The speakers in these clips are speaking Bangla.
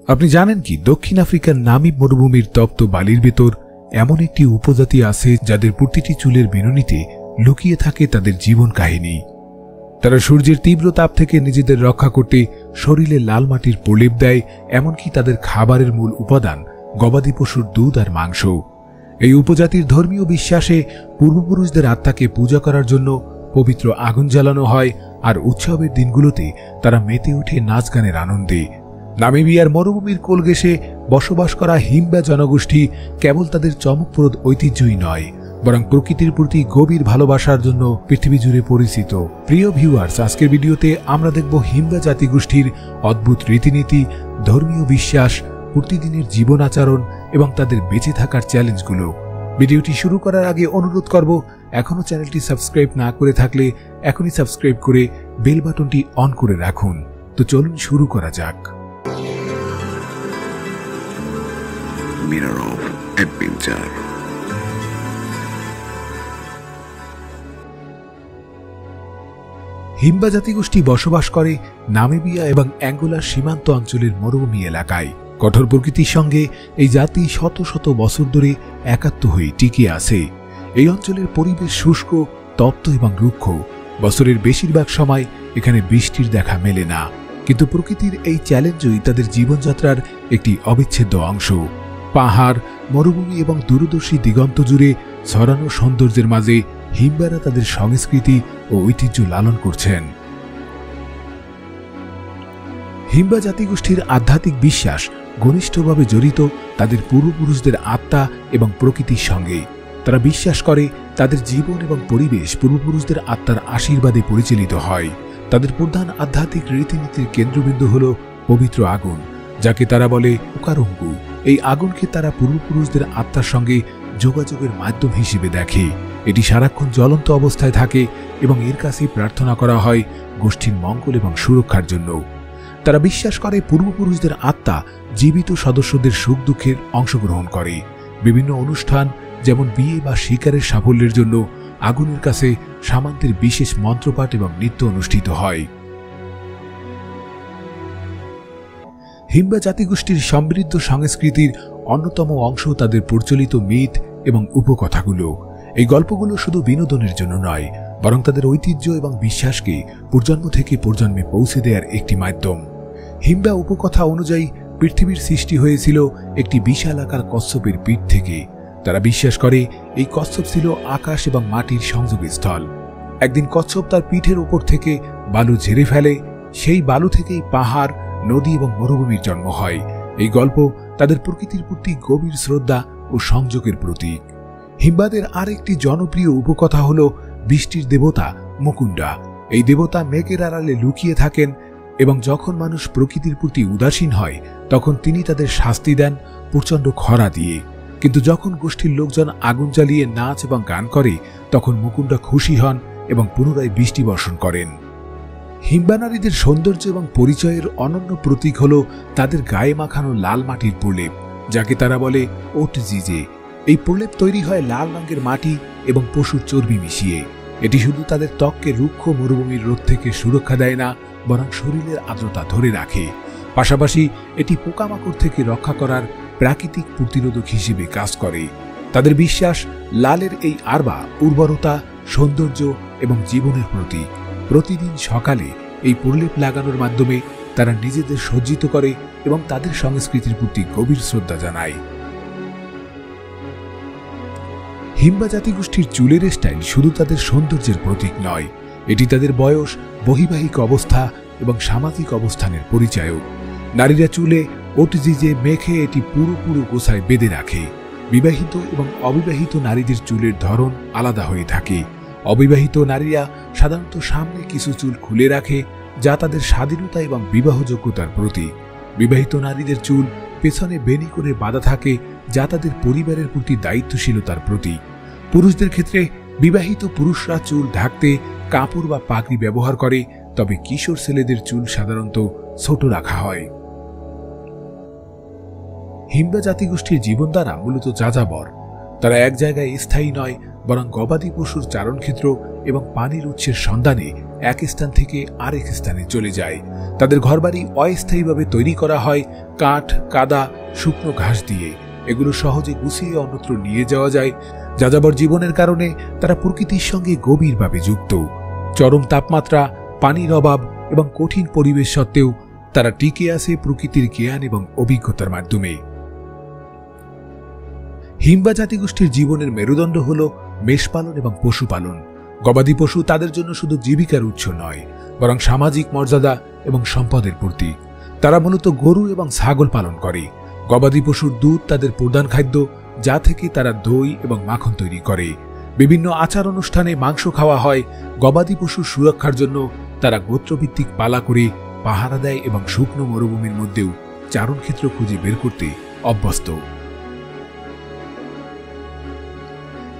আপনি জানেন কি দক্ষিণ আফ্রিকার নামিব মরুভূমির তপ্ত বালির ভেতর এমন একটি উপজাতি আছে যাদের প্রতিটি চুলের বিনুনিতে লুকিয়ে থাকে তাদের জীবন কাহিনী। তারা সূর্যের তীব্র তাপ থেকে নিজেদের রক্ষা করতে শরীরে লাল মাটির প্রলেপ দেয়, এমনকি তাদের খাবারের মূল উপাদান গবাদি পশুর দুধ আর মাংস। এই উপজাতির ধর্মীয় বিশ্বাসে পূর্বপুরুষদের আত্মাকে পূজা করার জন্য পবিত্র আগুন জ্বালানো হয়, আর উৎসবের দিনগুলোতে তারা মেতে ওঠে নাচ গানের আনন্দে। নামিবিয়ার মরুভূমির কোল ঘেঁষে বসবাস করা হিম্বা জনগোষ্ঠী কেবল তাদের চমকপ্রদ ঐতিহ্যই নয়, বরং প্রকৃতির প্রতি গভীর ভালোবাসার জন্য পৃথিবী জুড়ে পরিচিত। প্রিয় ভিউয়ার্স, আজকের ভিডিওতে আমরা দেখব হিম্বা জাতিগোষ্ঠীর অদ্ভুত রীতিনীতি, ধর্মীয় বিশ্বাস, প্রতিদিনের জীবন আচরণ এবং তাদের বেঁচে থাকার চ্যালেঞ্জগুলো। ভিডিওটি শুরু করার আগে অনুরোধ করব, এখনও চ্যানেলটি সাবস্ক্রাইব না করে থাকলে এখনই সাবস্ক্রাইব করে বেল বাটনটি অন করে রাখুন। তো চলুন শুরু করা যাক। Mirror of Adventure. হিম্বা জাতিগোষ্ঠী বসবাস করে নামিবিয়া এবং অ্যাঙ্গোলার সীমান্ত অঞ্চলের মরুভূমি এলাকায়। কঠোর প্রকৃতির সঙ্গে এই জাতি শত শত বছর ধরে একাত্ম হয়ে টিকে আছে। এই অঞ্চলের পরিবেশ শুষ্ক, তপ্ত এবং রুক্ষ। বছরের বেশিরভাগ সময় এখানে বৃষ্টির দেখা মেলে না, কিন্তু প্রকৃতির এই চ্যালেঞ্জই তাদের জীবনযাত্রার একটি অবিচ্ছেদ্য অংশ। পাহাড়, মরুভূমি এবং দূরদর্শী দিগন্ত জুড়ে ছড়ানো সৌন্দর্যের মাঝে হিম্বারা তাদের সংস্কৃতি ও ঐতিহ্য লালন করছেন। হিম্বা জাতিগোষ্ঠীর আধ্যাত্মিক বিশ্বাস ঘনিষ্ঠভাবে জড়িত তাদের পূর্বপুরুষদের আত্মা এবং প্রকৃতির সঙ্গে। তারা বিশ্বাস করে তাদের জীবন এবং পরিবেশ পূর্বপুরুষদের আত্মার আশীর্বাদে পরিচালিত হয়। তাদের প্রধান আধ্যাত্মিক রীতিনীতির কেন্দ্রবিন্দু হল পবিত্র আগুন, যাকে তারা বলে উকারঙ্গু। এই আগুনকে তারা পূর্বপুরুষদের আত্মার সঙ্গে যোগাযোগের মাধ্যম হিসেবে দেখে। এটি সারাক্ষণ জ্বলন্ত অবস্থায় থাকে এবং এর কাছে প্রার্থনা করা হয় গোষ্ঠীর মঙ্গল এবং সুরক্ষার জন্য। তারা বিশ্বাস করে পূর্বপুরুষদের আত্মা জীবিত সদস্যদের সুখ দুঃখের অংশগ্রহণ করে। বিভিন্ন অনুষ্ঠান যেমন বিয়ে বা শিকারের সাফল্যের জন্য আগুনের কাছে সামান্তের বিশেষ মন্ত্রপাঠ এবং নৃত্য অনুষ্ঠিত হয়। হিম্বা জাতিগোষ্ঠীর সমৃদ্ধ সংস্কৃতির অন্যতম অংশ তাদের প্রচলিত মিথ এবং উপকথাগুলো। এই গল্পগুলো শুধু বিনোদনের জন্য নয়, বরং তাদের ঐতিহ্য এবং বিশ্বাসকে প্রজন্ম থেকে প্রজন্মে পৌঁছে দেওয়ার একটি মাধ্যম। হিম্বা উপকথা অনুযায়ী পৃথিবীর সৃষ্টি হয়েছিল একটি বিশাল আকার কচ্ছপের পিঠ থেকে। তারা বিশ্বাস করে এই কচ্ছপ ছিল আকাশ এবং মাটির সংযোগস্থল। একদিন কচ্ছপ তার পিঠের উপর থেকে বালু ঝেড়ে ফেলে। সেই বালু থেকেই পাহাড়, নদী এবং মরুভূমির জন্ম হয়। এই গল্প তাদের প্রকৃতির প্রতি গভীর শ্রদ্ধা ও সংযোগের প্রতীক। হিম্বাদের আরেকটি জনপ্রিয় উপকথা হল বৃষ্টির দেবতা মুকুন্ডা। এই দেবতা মেঘের আড়ালে লুকিয়ে থাকেন এবং যখন মানুষ প্রকৃতির প্রতি উদাসীন হয় তখন তিনি তাদের শাস্তি দেন প্রচণ্ড খরা দিয়ে। কিন্তু যখন গোষ্ঠীর লোকজন আগুন জ্বালিয়ে নাচ এবং গান করে তখন মুকুন্ডা খুশি হন এবং পুনরায় বৃষ্টি বর্ষণ করেন। হিম্বা নারীদের সৌন্দর্য এবং পরিচয়ের অনন্য প্রতীক হল তাদের গায়ে মাখানো লাল মাটির প্রলেপ, যাকে তারা বলে ওট জিজে। এই প্রলেপ তৈরি হয় লাল রঙের মাটি এবং পশুর চর্বি মিশিয়ে। এটি শুধু তাদের ত্বককে রুক্ষ মরুভূমির রোদ থেকে সুরক্ষা দেয় না, বরং শরীরের আর্দ্রতা ধরে রাখে। পাশাপাশি এটি পোকামাকড় থেকে রক্ষা করার প্রাকৃতিক প্রতিরোধক হিসেবে কাজ করে। তাদের বিশ্বাস লালের এই আরবা উর্বরতা, সৌন্দর্য এবং জীবনের প্রতীক। প্রতিদিন সকালে এই প্রলেপ লাগানোর মাধ্যমে তারা নিজেদের সজ্জিত করে এবং তাদের সংস্কৃতির প্রতি গভীর শ্রদ্ধা জানায়। হিম্বা জাতিগোষ্ঠীর চুলের স্টাইল শুধু তাদের সৌন্দর্যের প্রতীক নয়, এটি তাদের বয়স, বৈবাহিক অবস্থা এবং সামাজিক অবস্থানের পরিচয়ও। নারীরা চুলে ওটজিজে মেখে এটি পুরোপুরো গোছায় বেঁধে রাখে। বিবাহিত এবং অবিবাহিত নারীদের চুলের ধরন আলাদা হয়ে থাকে। অবিবাহিত নারীরা সাধারণত সামনে কিছু চুল খুলে রাখে, যা তাদের স্বাধীনতা এবং বিবাহযোগ্যতার প্রতীক। বিবাহিত নারীদের চুল পেছনে বেনি করে বাঁধা থাকে, যা তাদের পরিবারের প্রতি দায়িত্বশীলতার প্রতীক। পুরুষদের ক্ষেত্রে বিবাহিত পুরুষরা চুল ঢাকতে কাপড় বা পাগড়ি ব্যবহার করে, তবে কিশোর ছেলেদের চুল সাধারণত ছোট রাখা হয়। হিম্বা জাতিগোষ্ঠীর জীবনধারা মূলত যাযাবর। তারা এক জায়গায় স্থায়ী নয়, বরং গবাদি পশুর চারণক্ষেত্র এবং পানির উৎসের সন্ধানে এক স্থান থেকে আরেক স্থানে চলে যায়। তাদের ঘরবাড়ি অস্থায়ীভাবে তৈরি করা হয় কাঠ, কাদা, শুকনো ঘাস দিয়ে। এগুলো সহজে গুছিয়ে অন্যত্র নিয়ে যাওয়া যায়। যাযাবর জীবনের কারণে তারা প্রকৃতির সঙ্গে গভীরভাবে যুক্ত। চরম তাপমাত্রা, পানির অভাব এবং কঠিন পরিবেশ সত্ত্বেও তারা টিকে আছে প্রকৃতির জ্ঞান এবং অভিজ্ঞতার মাধ্যমে। হিম্বা জাতিগোষ্ঠীর জীবনের মেরুদণ্ড হল মেষপালন এবং পশুপালন। গবাদি পশু তাদের জন্য শুধু জীবিকার উৎস নয়, বরং সামাজিক মর্যাদা এবং সম্পদের প্রতীক। তারা মূলত গরু এবং ছাগল পালন করে। গবাদি পশুর দুধ তাদের প্রধান খাদ্য, যা থেকে তারা দই এবং মাখন তৈরি করে। বিভিন্ন আচার অনুষ্ঠানে মাংস খাওয়া হয়। গবাদি পশুর সুরক্ষার জন্য তারা গোত্রভিত্তিক পালা করে পাহারা দেয় এবং শুকনো মরুভূমির মধ্যেও চারণক্ষেত্র খুঁজে বের করতে অভ্যস্ত।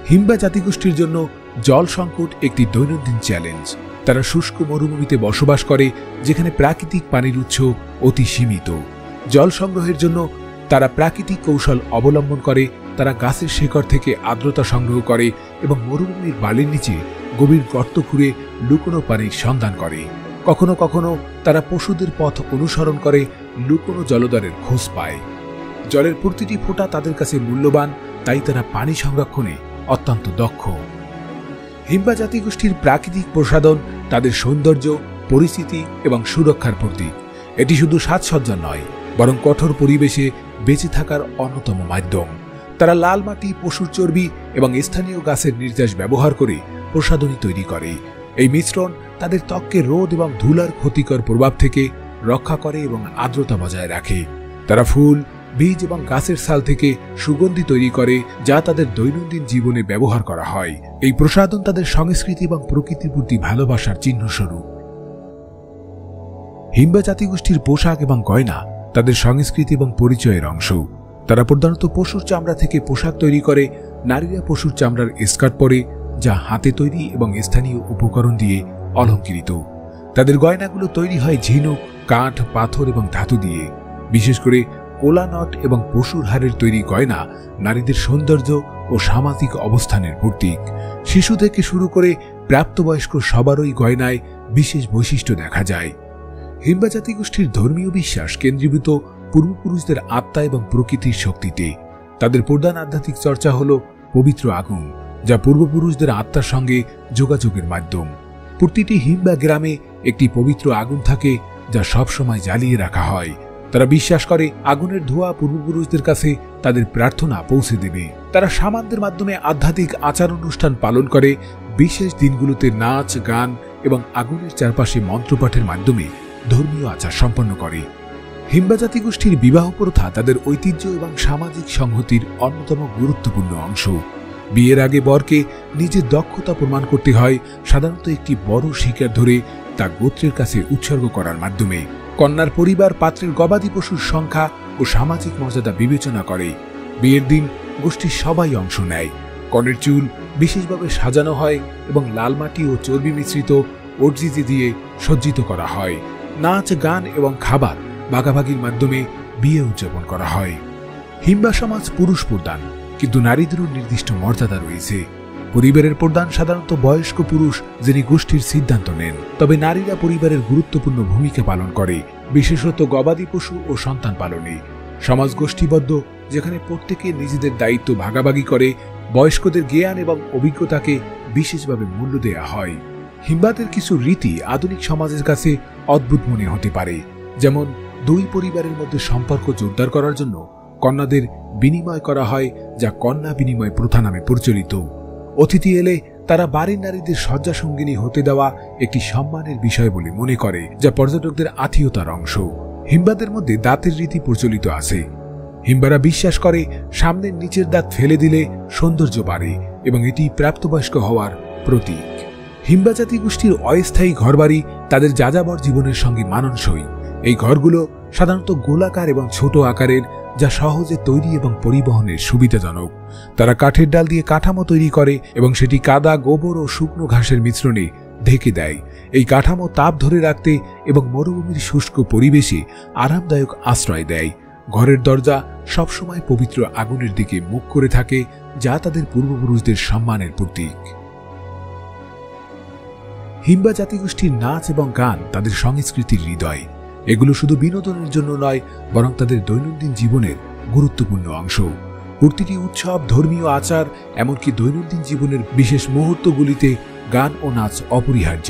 হিম্বা জাতিগোষ্ঠীর জন্য জল সংকট একটি দৈনন্দিন চ্যালেঞ্জ। তারা শুষ্ক মরুভূমিতে বসবাস করে, যেখানে প্রাকৃতিক পানির উৎস অতি সীমিত। জল সংগ্রহের জন্য তারা প্রাকৃতিক কৌশল অবলম্বন করে। তারা গাছের শেকড় থেকে আর্দ্রতা সংগ্রহ করে এবং মরুভূমির বালির নিচে গভীর গর্ত খুঁড়ে লুকোনো পানির সন্ধান করে। কখনো কখনো তারা পশুদের পথ অনুসরণ করে লুকোনো জলধারের খোঁজ পায়। জলের প্রতিটি ফোঁটা তাদের কাছে মূল্যবান, তাই তারা পানি সংরক্ষণে অত্যন্ত দক্ষ। হিম্বা জাতিগোষ্ঠীর প্রাকৃতিক প্রসাধন তাদের সৌন্দর্য, পরিস্থিতি এবং সুরক্ষার প্রতীক। এটি শুধু সাজসজ্জা নয়, বরং কঠোর পরিবেশে বেঁচে থাকার অন্যতম মাধ্যম। তারা লাল মাটি, পশুর চর্বি এবং স্থানীয় গাছের নির্যাস ব্যবহার করে প্রসাধনী তৈরি করে। এই মিশ্রণ তাদের ত্বককে রোদ এবং ধুলার ক্ষতিকর প্রভাব থেকে রক্ষা করে এবং আর্দ্রতা বজায় রাখে। তারা ফুল, বীজ এবং গাছের ছাল থেকে সুগন্ধি তৈরি করে, যা তাদের দৈনন্দিন জীবনে ব্যবহার করা হয়। এই প্রসাধন তাদের সংস্কৃতি এবং প্রকৃতির প্রতি ভালোবাসার চিহ্নস্বরূপ। হিম্বা জাতিগোষ্ঠীর পোশাক এবং গয়না তাদের সংস্কৃতি এবং পরিচয়ের অংশ। তারা প্রধানত পশুর চামড়া থেকে পোশাক তৈরি করে। নারীরা পশুর চামড়ার স্কার্ট পরে, যা হাতে তৈরি এবং স্থানীয় উপকরণ দিয়ে অলঙ্কৃত। তাদের গয়নাগুলো তৈরি হয় ঝিনুক, কাঠ, পাথর এবং ধাতু দিয়ে। বিশেষ করে কোলা নট এবং পশুর হাড়ের তৈরি গয়না নারীদের সৌন্দর্য ও সামাজিক অবস্থানের প্রতীক। শিশু থেকে শুরু করে প্রাপ্তবয়স্ক সবারই গয়নায় বিশেষ বৈশিষ্ট্য দেখা যায়। হিম্বা জাতিগোষ্ঠীর ধর্মীয় বিশ্বাস কেন্দ্রীভূত পূর্বপুরুষদের আত্মা এবং প্রকৃতির শক্তিতে। তাদের প্রধান আধ্যাত্মিক চর্চা হল পবিত্র আগুন, যা পূর্বপুরুষদের আত্মার সঙ্গে যোগাযোগের মাধ্যম। প্রতিটি হিম্বা গ্রামে একটি পবিত্র আগুন থাকে, যা সবসময় জ্বালিয়ে রাখা হয়। তারা বিশ্বাস করে আগুনের ধোঁয়া পূর্বপুরুষদের কাছে তাদের প্রার্থনা পৌঁছে দেবে। তারা শামানদের মাধ্যমে আধ্যাত্মিক আচার অনুষ্ঠান পালন করে। বিশেষ দিনগুলোতে নাচ, গান এবং আগুনের চারপাশে মন্ত্রপাঠের মাধ্যমে ধর্মীয় আচার সম্পন্ন করে। হিম্বা জাতিগোষ্ঠীর বিবাহ প্রথা তাদের ঐতিহ্য এবং সামাজিক সংহতির অন্যতম গুরুত্বপূর্ণ অংশ। বিয়ের আগে বরকে নিজের দক্ষতা প্রমাণ করতে হয়, সাধারণত একটি বড় শিকার ধরে তা গোত্রের কাছে উৎসর্গ করার মাধ্যমে। কন্যার পরিবার পাত্রের গবাদি পশুর সংখ্যা ও সামাজিক মর্যাদা বিবেচনা করে। বিয়ের দিন গোষ্ঠীর সবাই অংশ নেয়। কনের চুল বিশেষভাবে সাজানো হয় এবং লাল মাটি ও চর্বি মিশ্রিত অর্জিজি দিয়ে সজ্জিত করা হয়। নাচ, গান এবং খাবার ভাগাভাগির মাধ্যমে বিয়ে উদযাপন করা হয়। হিম্বা সমাজ পুরুষ প্রধান, কিন্তু নারীদেরও নির্দিষ্ট মর্যাদা রয়েছে। পরিবারের প্রধান সাধারণত বয়স্ক পুরুষ, যিনি গোষ্ঠীর সিদ্ধান্ত নেন। তবে নারীরা পরিবারের গুরুত্বপূর্ণ ভূমিকা পালন করে, বিশেষত গবাদি পশু ও সন্তান পালনে। সমাজ গোষ্ঠীবদ্ধ, যেখানে প্রত্যেকে নিজেদের দায়িত্ব ভাগাভাগি করে। বয়স্কদের জ্ঞান এবং অভিজ্ঞতাকে বিশেষভাবে মূল্য দেওয়া হয়। হিম্বাদের কিছু রীতি আধুনিক সমাজের কাছে অদ্ভুত মনে হতে পারে, যেমন দুই পরিবারের মধ্যে সম্পর্ক জোরদার করার জন্য কন্যাদের বিনিময় করা হয়, যা কন্যা বিনিময় প্রথা নামে প্রচলিত। অতিথি এলে তারা বাড়ির নারীদের শয্যা সঙ্গিনী হতে দেওয়া একটি সম্মানের বিষয় বলে মনে করে, যা পর্যটকদের আত্মীয়তার অংশ। হিম্বাদের মধ্যে দাঁতের রীতি প্রচলিত আছে। হিম্বারা বিশ্বাস করে সামনের নিচের দাঁত ফেলে দিলে সৌন্দর্য বাড়ে এবং এটি প্রাপ্তবয়স্ক হওয়ার প্রতীক। হিম্বা জাতি গোষ্ঠীর অস্থায়ী ঘরবাড়ি তাদের যাযাবর জীবনের সঙ্গে মানানসই। এই ঘরগুলো সাধারণত গোলাকার এবং ছোট আকারের, যা সহজে তৈরি এবং পরিবহনের সুবিধাজনক। তারা কাঠের ডাল দিয়ে কাঠামো তৈরি করে এবং সেটি কাদা, গোবর ও শুকনো ঘাসের মিশ্রণে ঢেকে দেয়। এই কাঠামো তাপ ধরে রাখতে এবং মরুভূমির শুষ্ক পরিবেশে আরামদায়ক আশ্রয় দেয়। ঘরের দরজা সবসময় পবিত্র আগুনের দিকে মুখ করে থাকে, যা তাদের পূর্বপুরুষদের সম্মানের প্রতীক। হিম্বা জাতিগোষ্ঠীর নাচ এবং গান তাদের সংস্কৃতির হৃদয়। এগুলো শুধু বিনোদনের জন্য নয়, বরং তাদের দৈনন্দিন জীবনের গুরুত্বপূর্ণ অংশ। প্রতিটি উৎসব, ধর্মীয় আচার, এমনকি দৈনন্দিন জীবনের বিশেষ মুহূর্তগুলিতে গান ও নাচ অপরিহার্য।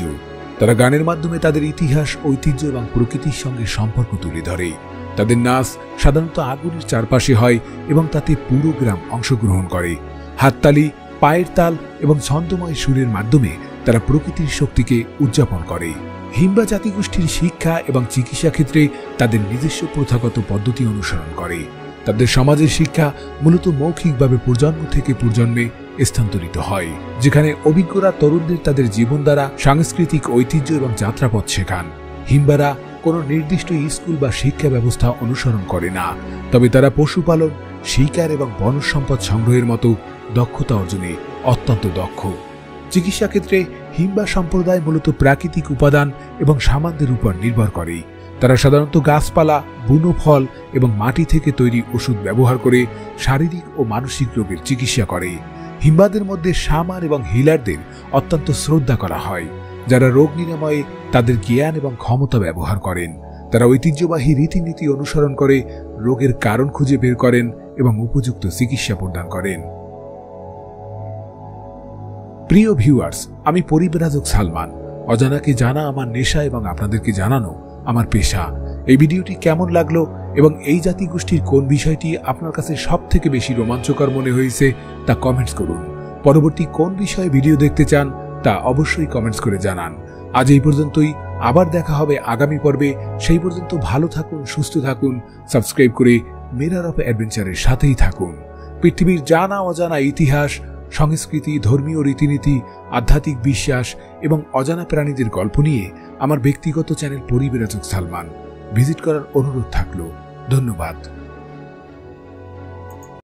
তারা গানের মাধ্যমে তাদের ইতিহাস, ঐতিহ্য এবং প্রকৃতির সঙ্গে সম্পর্ক তুলে ধরে। তাদের নাচ সাধারণত আগুনের চারপাশে হয় এবং তাতে পুরো গ্রাম অংশগ্রহণ করে। হাততালি, পায়ের তাল এবং ছন্দময় সুরের মাধ্যমে তারা প্রকৃতির শক্তিকে উদযাপন করে। হিম্বা জাতিগোষ্ঠীর শিক্ষা এবং চিকিৎসা ক্ষেত্রে তাদের নিজস্ব প্রথাগত পদ্ধতি অনুসরণ করে। তাদের সমাজের শিক্ষা মূলত মৌখিকভাবে প্রজন্ম থেকে প্রজন্মে স্থানান্তরিত হয়, যেখানে অভিজ্ঞরা তরুণদের তাদের জীবন দ্বারা সাংস্কৃতিক ঐতিহ্য এবং যাত্রাপথ শেখান। হিম্বারা কোনো নির্দিষ্ট স্কুল বা শিক্ষা ব্যবস্থা অনুসরণ করে না, তবে তারা পশুপালন, শিকার এবং বনজ সম্পদ সংগ্রহের মতো দক্ষতা অর্জনে অত্যন্ত দক্ষ। চিকিৎসা ক্ষেত্রে হিম্বা সম্প্রদায় মূলত প্রাকৃতিক উপাদান এবং সামানদের উপর নির্ভর করে। তারা সাধারণত গাছপালা, বুনো ফল এবং মাটি থেকে তৈরি ওষুধ ব্যবহার করে শারীরিক ও মানসিক রোগের চিকিৎসা করে। হিম্বাদের মধ্যে শামান এবং হিলারদের অত্যন্ত শ্রদ্ধা করা হয়, যারা রোগ নিরাময়ে তাদের জ্ঞান এবং ক্ষমতা ব্যবহার করেন। তারা ঐতিহ্যবাহী রীতিনীতি অনুসরণ করে রোগের কারণ খুঁজে বের করেন এবং উপযুক্ত চিকিৎসা প্রদান করেন। প্রিয় ভিউয়ার্স, আমি পরিব্রাজক সালমান। অজানাকে জানা আমার নেশা এবং আপনাদেরকে জানানো আমার পেশা। এই ভিডিওটি কেমন লাগলো এবং এই জাতিগোষ্ঠীর কোন বিষয়টি আপনার কাছে সবথেকে বেশি রোমাঞ্চকর মনে হয়েছে তা কমেন্টস করুন। পরবর্তী কোন বিষয়ে ভিডিও দেখতে চান তা অবশ্যই কমেন্টস করে জানান। আজ এই পর্যন্তই, আবার দেখা হবে আগামী পর্বে। সেই পর্যন্ত ভালো থাকুন, সুস্থ থাকুন, সাবস্ক্রাইব করে মিরর অফ অ্যাডভেঞ্চারের সাথেই থাকুন। পৃথিবীর জানা অজানা ইতিহাস, সংস্কৃতি, ধর্মীয় রীতিনীতি, আধ্যাত্মিক বিশ্বাস এবং অজানা প্রাণীদের গল্প নিয়ে আমার ব্যক্তিগত চ্যানেল পরিব্রাজক সালমান ভিজিট করার অনুরোধ থাকলো। ধন্যবাদ।